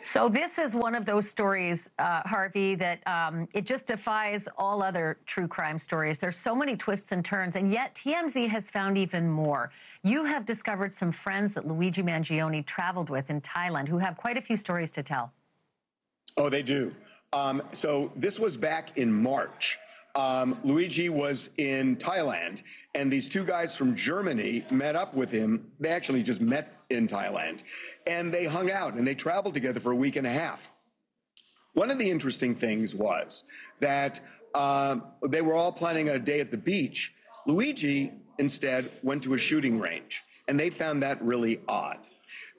So this is one of those stories, Harvey, that it just defies all other true crime stories. There's so many twists and turns, and yet TMZ has found even more. You have discovered some friends that Luigi Mangione traveled with in Thailand who have quite a few stories to tell. Oh, they do. So this was back in March. Luigi was in Thailand, and these two guys from Germany met up with him. They actually just met in Thailand, and they hung out, and they traveled together for a week and a half. One of the interesting things was that they were all planning a day at the beach. Luigi instead went to a shooting range, and they found that really odd.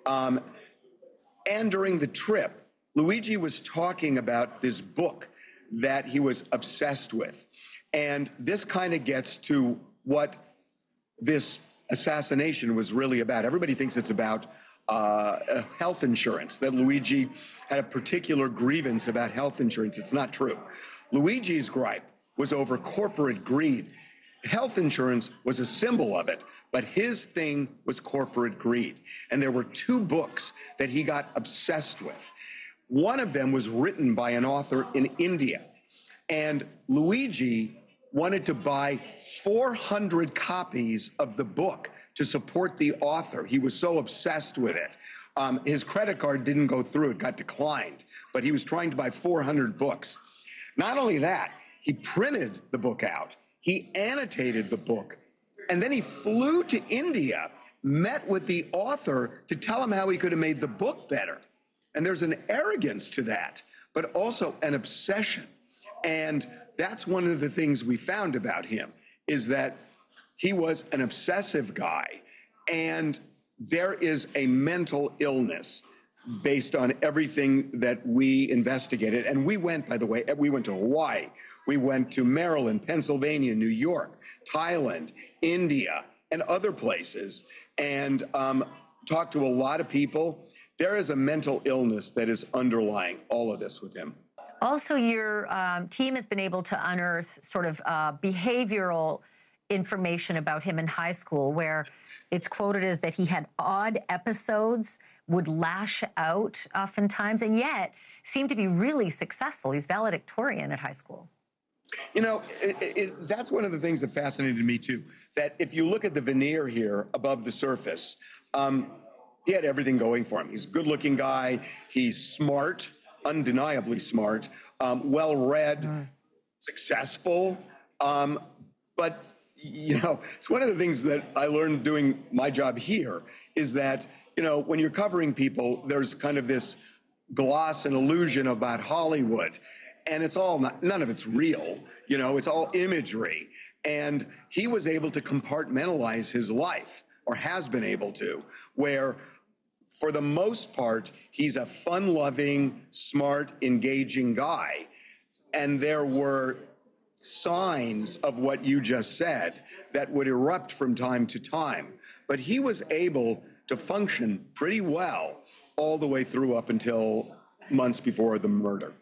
And during the trip, Luigi was talking about this book that he was obsessed with. And this kind of gets to what this assassination was really about. Everybody thinks it's about health insurance, that Luigi had a particular grievance about health insurance. It's not true. Luigi's gripe was over corporate greed. Health insurance was a symbol of it, but his thing was corporate greed. And there were two books that he got obsessed with. One of them was written by an author in India. And Luigi wanted to buy 400 copies of the book to support the author. He was so obsessed with it. His credit card didn't go through, it got declined, but he was trying to buy 400 books. Not only that, he printed the book out, he annotated the book, and then he flew to India, met with the author to tell him how he could have made the book better. And there's an arrogance to that, but also an obsession. And that's one of the things we found about him, is that he was an obsessive guy, and there is a mental illness based on everything that we investigated. And we went, by the way, we went to Hawaii, we went to Maryland, Pennsylvania, New York, Thailand, India, and other places, and talked to a lot of people. There is a mental illness that is underlying all of this with him. Also, your team has been able to unearth sort of behavioral information about him in high school, where it's quoted as that he had odd episodes, would lash out oftentimes, and yet seemed to be really successful. He's valedictorian at high school. You know, that's one of the things that fascinated me, too, that if you look at the veneer here above the surface, he had everything going for him. He's a good-looking guy. He's smart, undeniably smart, well-read, successful. But, you know, it's one of the things that I learned doing my job here is that, you know, when you're covering people, there's kind of this gloss and illusion about Hollywood. And it's all none of it's real, you know, it's all imagery. And he was able to compartmentalize his life, or has been able to, where for the most part, he's a fun-loving, smart, engaging guy. And there were signs of what you just said that would erupt from time to time. But he was able to function pretty well all the way through up until months before the murder.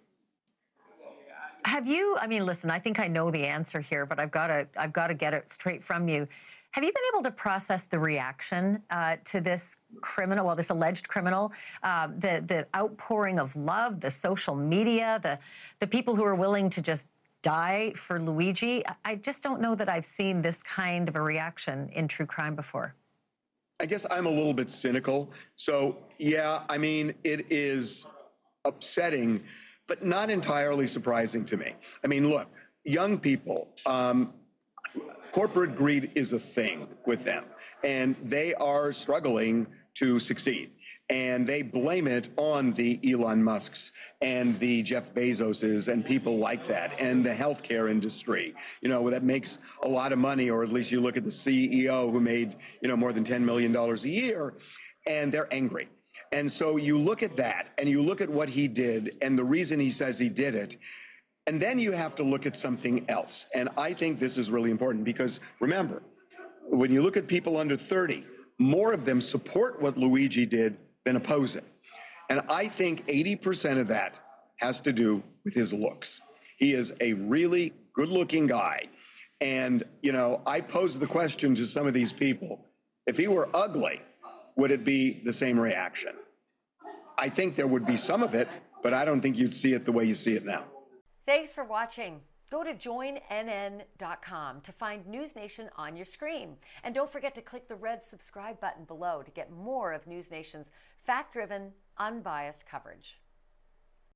Have you, I mean, listen, I think I know the answer here, but I've got to get it straight from you. Have you been able to process the reaction to this criminal, well, this alleged criminal, the outpouring of love, the social media, the people who are willing to just die for Luigi? I just don't know that I've seen this kind of a reaction in true crime before. I guess I'm a little bit cynical. So, yeah, I mean, it is upsetting, but not entirely surprising to me. I mean, look, young people, corporate greed is a thing with them, and they are struggling to succeed. And they blame it on the Elon Musks and the Jeff Bezoses and people like that, and the healthcare industry, you know, that makes a lot of money, or at least you look at the CEO who made, you know, more than $10 million a year, and they're angry. And so you look at that, and you look at what he did, and the reason he says he did it, and then you have to look at something else. And I think this is really important because, remember, when you look at people under 30, more of them support what Luigi did than oppose it. And I think 80% of that has to do with his looks. He is a really good-looking guy. And, you know, I posed the question to some of these people, if he were ugly, would it be the same reaction? I think there would be some of it, but I don't think you'd see it the way you see it now. Thanks for watching. Go to joinnn.com to find NewsNation on your screen. And don't forget to click the red subscribe button below to get more of NewsNation's fact-driven, unbiased coverage.